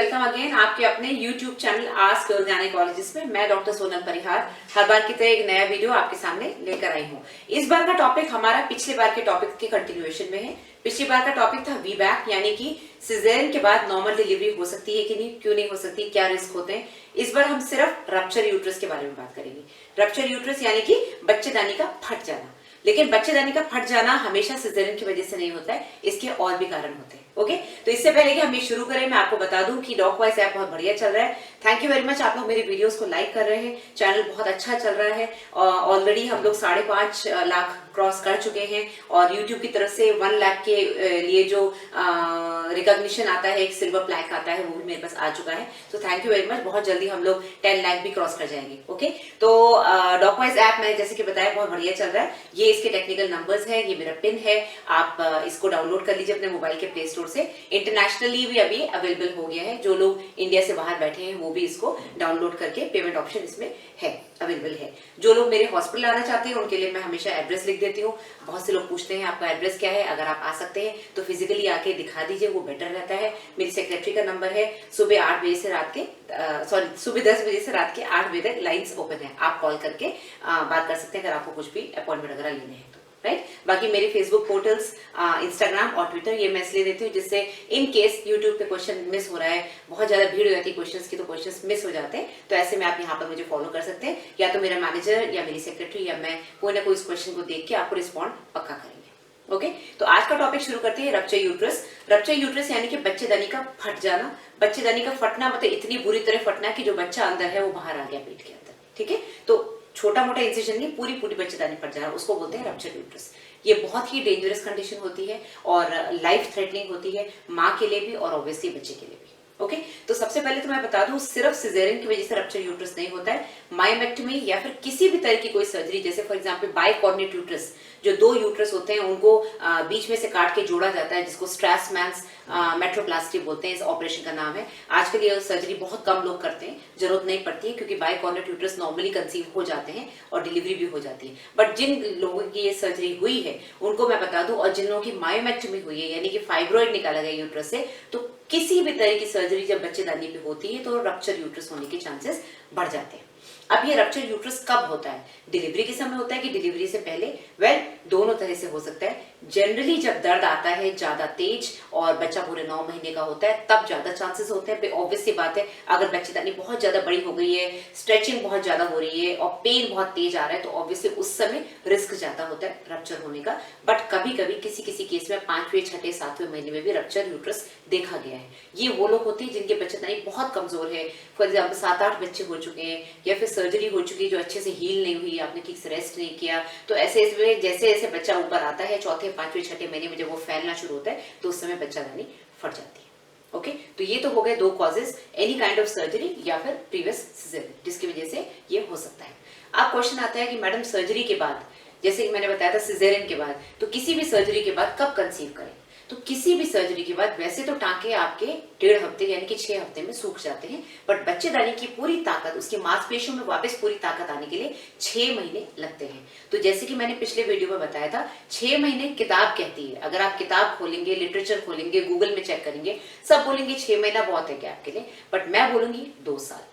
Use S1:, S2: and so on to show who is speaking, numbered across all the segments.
S1: Welcome again आपके अपने YouTube channel ask your gynaecologist में। मैं डॉक्टर सोनल परिहार हर बार की तरह एक नया वीडियो आपके सामने लेकर आई हूँ। इस बार का टॉपिक हमारा पिछले बार के टॉपिक के कंटिन्यूएशन में है। पिछली बार का टॉपिक था वीबैक, यानी कि सिजेरियन के बाद नॉर्मल डिलीवरी हो सकती है कि नहीं, क्यों नहीं हो सकती, क्या रिस्क होते हैं। इस बार हम सिर्फ रप्चर यूट्रस के बारे में बात करेंगे। रप्चर यूट्रस यानी कि बच्चेदानी का फट जाना। लेकिन बच्चेदानी का फट जाना हमेशा सिजेरियन की वजह से नहीं होता है, इसके और भी कारण होते हैं। ओके, तो इससे पहले कि हम ये शुरू करें, मैं आपको बता दूं कि डॉकवाइज ऐप बहुत बढ़िया चल रहा है। थैंक यू वेरी मच, आप लोग मेरे वीडियोस को लाइक कर रहे हैं, चैनल बहुत अच्छा चल रहा है। ऑलरेडी हम लोग 5.5 लाख क्रॉस कर चुके हैं और यूट्यूब की तरफ से 1 लाख के लिए जो रिकॉग्निशन आता है, एक सिल्वर प्लैक आता है, वो भी मेरे पास आ चुका है। तो थैंक यू वेरी मच, बहुत जल्दी हम लोग 10 लाख भी क्रॉस कर जाएंगे। ओके, तो डॉकवाइज ऐप मैंने जैसे कि बताया बहुत बढ़िया चल रहा है। ये इसके टेक्निकल नंबर्स है, ये मेरा पिन है, आप इसको डाउनलोड कर लीजिए अपने मोबाइल के प्ले स्टोर से। इंटरनेशनली भी अभी अवेलेबल हो गया है, जो लोग इंडिया से बाहर बैठे हैं वो भी इसको डाउनलोड करके, पेमेंट ऑप्शन इसमें है, अवेलेबल है। जो लोग मेरे हॉस्पिटल आना चाहते हैं उनके लिए मैं हमेशा एड्रेस लिख देती हूँ। बहुत से लोग पूछते हैं आपका एड्रेस क्या है, अगर आप आ सकते हैं तो फिजिकली आके दिखा दीजिए, वो बेटर रहता है। मेरी सेक्रेटरी का नंबर है, सुबह 8 बजे से रात के सुबह 10 बजे से रात के 8 बजे तक लाइंस ओपन है। आप कॉल करके बात कर सकते हैं अगर आपको कुछ भी अपॉइंटमेंट वगैरह लेने हैं तो, राइट। बाकी मेरे फेसबुक पोर्टल्स, इंस्टाग्राम और ट्विटर, ये मैं इसलिए देती हूँ जिससे इन केस यूट्यूब पे क्वेश्चन मिस हो रहा है, बहुत ज्यादा भीड़ हो जाती है क्वेश्चंस की, तो क्वेश्चंस मिस हो जाते हैं। तो ऐसे में आप यहाँ पर मुझे फॉलो कर सकते हैं, या तो मेरा मैनेजर या मेरी सेक्रेटरी या मैं कोई ना कोई इस क्वेश्चन को देख के आपको रिस्पॉन्ड पक्का करेंगे। ओके, तो आज का टॉपिक शुरू करते हैं, रप्चर यूट्रस। रप्चर यूट्रस यानी कि बच्चेदानी का फट जाना। बच्चेदानी का फटना मतलब इतनी बुरी तरह फटना कि जो बच्चा अंदर है वो बाहर आ गया पेट के अंदर। ठीक है, तो छोटा मोटा इंसिजन नहीं, पूरी पूरी बच्चेदानी फट जाना, उसको बोलते हैं रप्चर यूट्रस। ये बहुत ही डेंजरस कंडीशन होती है और लाइफ थ्रेटनिंग होती है, माँ के लिए भी और ऑब्वियसली बच्चे के लिए भी। ओके, तो सबसे पहले तो मैं बता दूं, सिर्फ सिजेरियन की वजह से रप्चर यूट्रस नहीं होता है। मायोमेक्टमी या फिर किसी भी तरह की कोई सर्जरी, जैसे फॉर एग्जांपल बाइकॉर्नियट यूट्रस, जो 2 यूट्रस होते हैं उनको बीच में से काट के जोड़ा जाता है, जिसको स्ट्रासमैन्स मेट्रोप्लास्टी बोलते हैं, इस ऑपरेशन का नाम है। आजकल ये सर्जरी बहुत कम लोग करते हैं, जरूरत नहीं पड़ती है, क्योंकि बाइकॉर्नियट यूट्रस नॉर्मली कंसीव हो जाते हैं और डिलीवरी भी हो जाती है। बट जिन लोगों की ये सर्जरी हुई है उनको मैं बता दूं, और जिन लोगों की मायोमेक्टमी हुई है यानी कि फाइब्रॉइड निकाला गया यूट्रस से, तो किसी भी तरह की सर्जरी जब बच्चेदानी पे होती है तो रप्चर यूट्रस होने के चांसेस बढ़ जाते हैं। अब ये रप्चर यूट्रस कब होता है? डिलीवरी के समय होता है कि डिलीवरी से पहले? वेल, दोनों तरह से हो सकता है। जनरली जब दर्द आता है ज्यादा तेज और बच्चा पूरे 9 महीने का होता है, तब ज्यादा चांसेस होते हैं। ऑब्वियस सी बात है, अगर बच्चेदानी बहुत ज्यादा बड़ी हो गई है, स्ट्रेचिंग बहुत ज्यादा हो रही है और पेन बहुत तेज आ रहा है, तो ऑब्वियसली उस समय रिस्क ज्यादा होता है रप्चर होने का। बट कभी कभी किसी किसी केस में 5वें, 6ठे, 7वें महीने में भी रप्चर यूट्रस देखा गया है। ये वो लोग होते हैं जिनके बच्चेदानी बहुत कमजोर है, फॉर एग्जाम्पल 7-8 बच्चे हो चुके हैं, या फिर सर्जरी हो चुकी है जो अच्छे से हील नहीं हुई, आपने ठीक से रेस्ट नहीं किया, तो ऐसे इसमें जैसे जैसे बच्चा ऊपर आता है 4थे, 5वें, 6ठे महीने में जब वो फैलना शुरू होता है, तो उस समय बच्चेदानी फट जाती है। ओके, तो ये तो हो गए 2 causes, any kind of surgery या फिर प्रीवियस सिजेरियन, जिसकी वजह से ये हो सकता है। अब क्वेश्चन आता है कि मैडम सर्जरी के बाद, जैसे कि मैंने बताया था सिजेरियन के बाद, तो किसी भी सर्जरी के बाद कब कंसीव करें? तो किसी भी सर्जरी के बाद वैसे तो टांके आपके 1.5 हफ्ते यानी कि 6 हफ्ते में सूख जाते हैं, बट बच्चेदानी की पूरी ताकत, उसकी मांसपेशियों में वापस पूरी ताकत आने के लिए 6 महीने लगते हैं। तो जैसे कि मैंने पिछले वीडियो में बताया था, 6 महीने किताब कहती है। अगर आप किताब खोलेंगे, लिटरेचर खोलेंगे, गूगल में चेक करेंगे, सब बोलेंगे 6 महीना बहुत है क्या आपके लिए, बट मैं बोलूंगी 2 साल।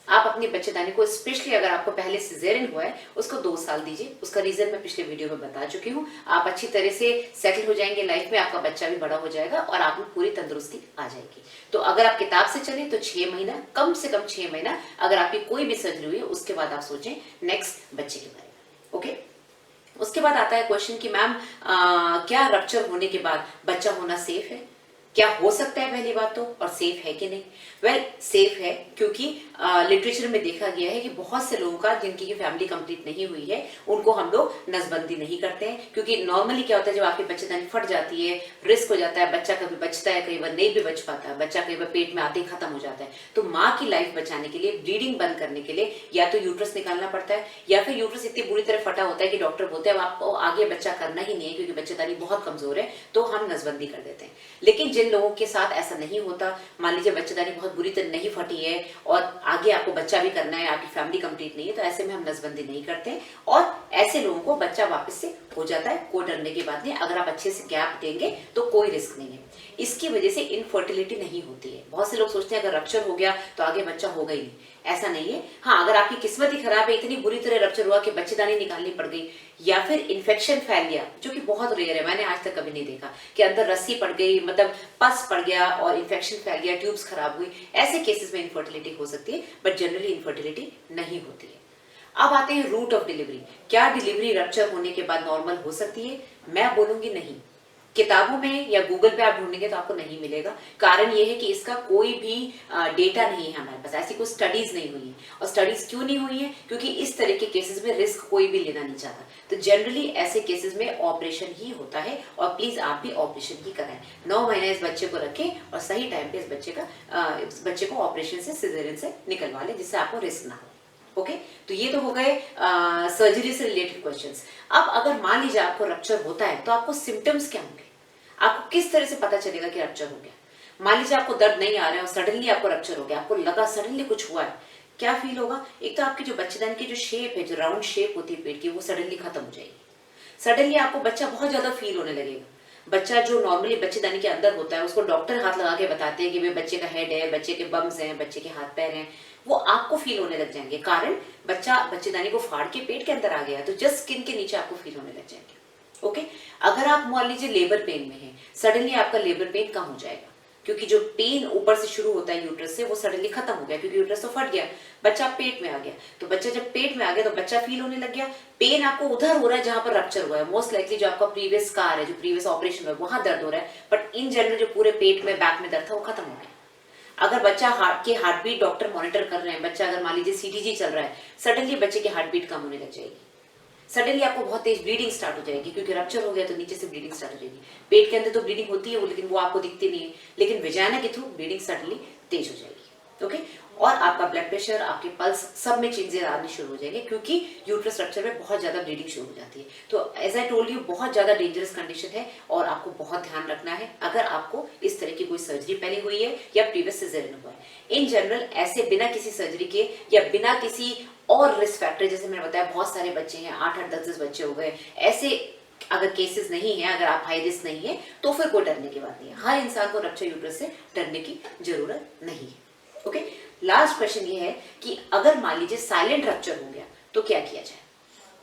S1: आप अपनी बच्चेदानी को, स्पेशली अगर आपको पहले सिजेरियन हुआ है, उसको 2 साल दीजिए। उसका रीजन मैं पिछले वीडियो में बता चुकी हूँ। आप अच्छी तरह से सेटल हो जाएंगे लाइफ में, आपका बच्चा भी बड़ा हो जाएगा और आप में पूरी तंदुरुस्ती आ जाएगी। तो अगर आप किताब से चले तो 6 महीना, कम से कम 6 महीना। अगर आपकी कोई भी सर्जरी हुई है उसके बाद आप सोचें नेक्स्ट बच्चे के बारे में। ओके, उसके बाद आता है क्वेश्चन कि मैम क्या रप्चर होने के बाद बच्चा होना सेफ है? क्या हो सकता है पहली बात तो, और सेफ है कि नहीं? वेल, सेफ है, क्योंकि लिटरेचर में देखा गया है कि बहुत से लोगों का, जिनकी फैमिली कंप्लीट नहीं हुई है, उनको हम लोग नसबंदी नहीं करते हैं। क्योंकि नॉर्मली क्या होता है, जब आपकी बच्चेदानी फट जाती है, रिस्क हो जाता है, बच्चा कभी बचता है, कई बार नहीं भी बच पाता, बच्चा कई बार पेट में आते ही खत्म हो जाता है। तो माँ की लाइफ बचाने के लिए, ब्लीडिंग बंद करने के लिए, या तो यूट्रस निकालना पड़ता है, या फिर यूट्रस इतनी बुरी तरह फटा होता है कि डॉक्टर बोलते हैं अब आपको आगे बच्चा करना ही नहीं है क्योंकि बच्चेदानी बहुत कमजोर है, तो हम नसबंदी कर देते हैं। लेकिन जिन जिन लोगों के साथ ऐसा नहीं होता, मान लीजिए बच्चेदानी बहुत बुरी तरह नहीं फटी है और आगे आपको बच्चा भी करना है, आपकी फैमिली कंप्लीट नहीं है, तो ऐसे में हम नसबंदी नहीं करते और ऐसे लोगों को बच्चा वापस से हो जाता है, कोई डरने की बात नहीं। अगर आप अच्छे से गैप देंगे तो कोई रिस्क नहीं है। इसकी वजह से इनफर्टिलिटी नहीं होती है। बहुत से लोग सोचते हैं अगर रप्चर हो गया तो आगे बच्चा होगा ही नहीं, ऐसा नहीं है। हाँ, अगर आपकी किस्मत ही खराब है, इतनी बुरी तरह रप्चर हुआ कि बच्चेदानी निकालनी पड़ गई, या फिर इन्फेक्शन फैल गया, जो कि बहुत रेयर है, मैंने आज तक कभी नहीं देखा कि अंदर रस्सी पड़ गई, मतलब पस पड़ गया और इन्फेक्शन फैल गया, ट्यूब्स खराब हुई, ऐसे केसेस में इनफर्टिलिटी हो सकती है, बट जनरली इनफर्टिलिटी नहीं होती है। अब आते हैं रूट ऑफ डिलीवरी। क्या डिलीवरी रप्चर होने के बाद नॉर्मल हो सकती है? मैं बोलूंगी नहीं। किताबों में या गूगल पे आप ढूंढेंगे तो आपको नहीं मिलेगा। कारण ये है कि इसका कोई भी डेटा नहीं है हमारे पास, ऐसी कोई स्टडीज नहीं हुई है। और स्टडीज क्यों नहीं हुई है? क्योंकि इस तरह के केसेस में रिस्क कोई भी लेना नहीं चाहता। तो जनरली ऐसे केसेस में ऑपरेशन ही होता है, और प्लीज आप भी ऑपरेशन ही कराएं। 9 महीने इस बच्चे को रखें और सही टाइम पे इस बच्चे को ऑपरेशन से, सिजेरियन से निकलवा लें, जिससे आपको रिस्क ना हो। ओके, तो ये तो हो गए सर्जरी से रिलेटेड क्वेश्चंस। अब अगर मान लीजिए आपको रप्चर होता है तो आपको सिम्टम्स क्या होंगे? आपको किस तरह से पता चलेगा कि रप्चर हो गया? मान लीजिए आपको दर्द नहीं आ रहा है और सडनली आपको रप्चर हो गया, आपको लगा सडनली कुछ हुआ है, क्या फील होगा? एक तो आपकी जो बच्चेदानी की जो शेप है, जो राउंड शेप होती है पेट की, वो सडनली खत्म हो जाएगी। सडनली आपको बच्चा बहुत ज्यादा फील होने लगेगा। बच्चा जो नॉर्मली बच्चेदानी के अंदर होता है, उसको डॉक्टर हाथ लगा के बताते हैं कि भाई बच्चे का हेड है, बच्चे के बम्स हैं, बच्चे के हाथ पैर हैं, वो आपको फील होने लग जाएंगे। कारण बच्चा बच्चेदानी को फाड़ के पेट के अंदर आ गया, तो जस्ट स्किन के नीचे आपको फील होने लग जाएंगे। ओके, अगर आप मान लीजिए लेबर पेन में है, सडनली आपका लेबर पेन कम हो जाएगा, क्योंकि जो पेन ऊपर से शुरू होता है यूट्रस से, वो सडनली खत्म हो गया, क्योंकि यूट्रस तो फट गया, बच्चा पेट में आ गया। तो बच्चा जब पेट में आ गया तो बच्चा फील होने लग गया। पेन आपको उधर हो रहा है जहां पर रप्चर हुआ है, मोस्ट लाइकली जो आपका प्रीवियस स्कार है, जो प्रीवियस ऑपरेशन हुआ है, वहां दर्द हो रहा है, बट इन जनरल जो पूरे पेट में, बैक में दर्द था, वो खत्म हो गया। अगर बच्चा हार्ट बीट डॉक्टर मॉनिटर कर रहे हैं, बच्चा अगर मान लीजिए सीटीजी चल रहा है, सडनली बच्चे की हार्ट बीट कम होने लग जाएगी। सडनली आपको बहुत तेज ब्लीडिंग स्टार्ट हो जाएगी, क्योंकि रप्चर हो गया तो नीचे से ब्लीडिंग स्टार्ट हो जाएगी। पेट के अंदर तो ब्लीडिंग होती है, लेकिन वो आपको दिखती नहीं है, लेकिन विजाइना के थ्रू ब्लीडिंग सडनली तेज हो जाएगी। ओके, और आपका ब्लड प्रेशर, आपके पल्स, सब में चेंजेस आने शुरू हो जाएंगे, क्योंकि यूट्रस रप्चर में बहुत ज्यादा ब्लीडिंग शुरू हो जाती है। तो एज आई टोल्ड यू, बहुत ज्यादा डेंजरस कंडीशन है और आपको बहुत ध्यान रखना है अगर आपको इस तरह की कोई सर्जरी पहले हुई है या प्रीवियस सिजेरियन हुआ है। इन जनरल ऐसे बिना किसी सर्जरी के या बिना किसी और रिस्क फैक्टर, जैसे मैंने बताया बहुत सारे बच्चे हैं, 8-8, 10-10 बच्चे हो गए, ऐसे अगर केसेस नहीं है, अगर आप हाई रिस्क नहीं है, तो फिर कोई डरने की बात नहीं है। हर इंसान को रप्चर यूट्रस से डरने की जरूरत नहीं है। ओके, लास्ट क्वेश्चन ये है कि अगर मान लीजिए साइलेंट रप्चर हो गया तो क्या किया जाए?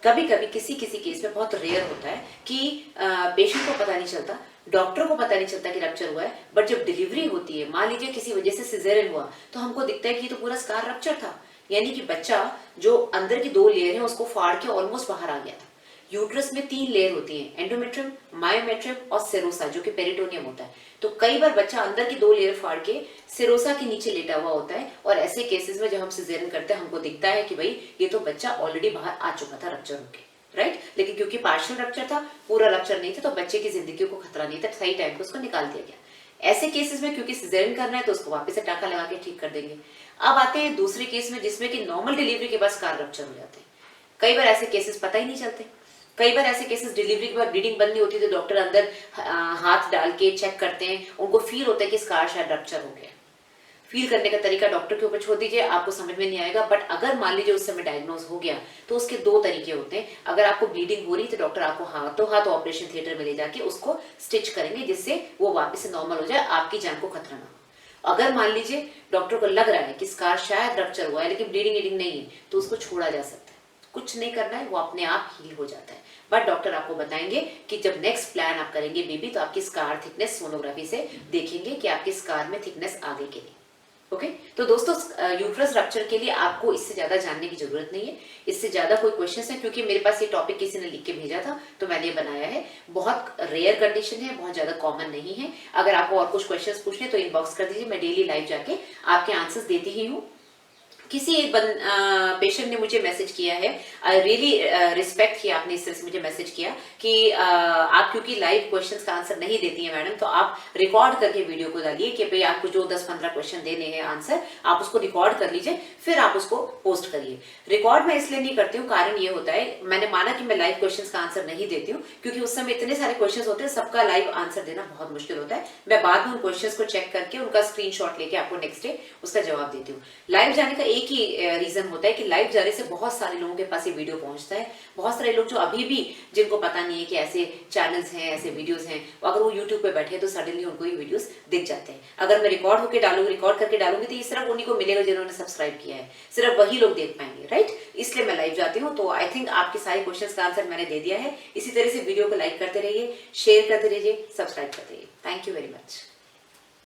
S1: कभी कभी किसी केस में बहुत रेयर होता है कि पेशेंट को पता नहीं चलता, डॉक्टर को पता नहीं चलता कि रप्चर हुआ है, बट जब डिलीवरी होती है, मान लीजिए किसी वजह से सिजेरियन हुआ, तो हमको दिखता है कि तो पूरा स्कार रप्चर था, यानी कि बच्चा जो अंदर की 2 लेयर है उसको फाड़ के ऑलमोस्ट बाहर आ गया था। यूट्रस में 3 लेयर होती हैं, एंडोमेट्रियम, मायोमेट्रियम और सेरोसा, जो कि पेरिटोनियम होता है। तो कई बार बच्चा अंदर की 2 लेयर फाड़ के सेरोसा के नीचे लेटा हुआ होता है, और ऐसे केसेस में जब हम सिजेरियन करते हैं, हमको दिखता है कि भाई ये तो बच्चा ऑलरेडी बाहर आ चुका था रप्चर होके, राइट। लेकिन क्योंकि पार्शियल रप्चर था, पूरा रप्चर नहीं था, तो बच्चे की जिंदगी को खतरा नहीं था, सही टाइम पे उसको निकाल दिया गया। ऐसे केसेस में क्योंकि सिजेरियन करना है तो उसको वापस से टाका लगा के ठीक कर देंगे। अब आते हैं दूसरे केस में, जिसमें कि नॉर्मल डिलीवरी के बाद स्कार रप्चर हो जाते हैं। कई बार ऐसे केसेस पता ही नहीं चलते। कई बार ऐसे केसेस डिलीवरी के बाद ब्लीडिंग बंद नहीं होती, तो डॉक्टर अंदर हाथ डाल के चेक करते हैं, उनको फील होता है कि स्कार शायद रप्चर हो गया। फील करने का तरीका डॉक्टर के ऊपर छोड़ दीजिए, आपको समझ में नहीं आएगा। बट अगर मान लीजिए उस समय डायग्नोज हो गया तो उसके 2 तरीके होते हैं। अगर आपको ब्लीडिंग हो रही तो डॉक्टर आपको हाथों हाथ ऑपरेशन थिएटर में ले जाके उसको स्टिच करेंगे, जिससे वो वापस से नॉर्मल हो जाए, आपकी जान को खतरा ना हो। अगर मान लीजिए डॉक्टर को लग रहा है कि स्कार शायद रप्चर हुआ है लेकिन ब्लीडिंग नहीं है, तो उसको छोड़ा जा सकता है, कुछ नहीं करना है, वो अपने आप हील हो जाता है। बट डॉक्टर आपको बताएंगे कि जब नेक्स्ट प्लान आप करेंगे बेबी, तो आपकी स्कार थिकनेस सोनोग्राफी से देखेंगे कि आपके स्कार में थिकनेस आ गई कि नहीं। ओके, तो दोस्तों यूट्रस रप्चर के लिए आपको इससे ज्यादा जानने की जरूरत नहीं है, इससे ज्यादा कोई क्वेश्चन है, क्योंकि मेरे पास ये टॉपिक किसी ने लिख के भेजा था तो मैंने ये बनाया है। बहुत रेयर कंडीशन है, बहुत ज्यादा कॉमन नहीं है। अगर आपको और कुछ क्वेश्चंस पूछने तो इनबॉक्स कर दीजिए, मैं डेली लाइव जाके आपके आंसर्स देती ही हूँ। किसी एक पेशेंट ने मुझे मैसेज किया है, आई रियली रिस्पेक्ट किया आपने इस तरह से मुझे मैसेज किया कि आप क्योंकि लाइव क्वेश्चंस का आंसर नहीं देती हैं मैडम, तो आप रिकॉर्ड करके वीडियो को डालिए कि भाई आपको जो 10-15 क्वेश्चन देने हैं आंसर, आप उसको रिकॉर्ड कर लीजिए, फिर आप उसको पोस्ट करिए। रिकॉर्ड मैं इसलिए नहीं करती हूँ, कारण ये होता है, मैंने माना कि मैं लाइव क्वेश्चन का आंसर नहीं देती हूँ क्योंकि उस समय इतने सारे क्वेश्चन होते हैं, सबका लाइव आंसर देना बहुत मुश्किल होता है। मैं बाद में उन क्वेश्चन को चेक करके उनका स्क्रीनशॉट लेके आपको नेक्स्ट डे उसका जवाब देती हूँ। लाइव जाने का एक ही रीजन होता है कि लाइव जाने से बहुत सारे लोगों के पास ये वीडियो पहुंचता है। बहुत सारे लोग जो अभी भी जिनको पता नहीं है कि ऐसे चैनल्स हैं, ऐसे वीडियोस हैं, अगर वो यूट्यूब पे बैठे तो सडनली उनको ये वीडियोस दिख जाते हैं। अगर मैं रिकॉर्ड होकर डालूंगी, रिकॉर्ड करके डालूंगी, तो ये सिर्फ उन्हीं को मिलेगा जिन्होंने सब्सक्राइब किया है, सिर्फ वही लोग देख पाएंगे, राइट। इसलिए मैं लाइव जाती हूँ। तो आई थिंक आपके सारे क्वेश्चन का आंसर मैंने दे दिया है। इसी तरह से वीडियो को लाइक करते रहिए, शेयर करते रहिए, सब्सक्राइब करते रहिए। Thank you very much.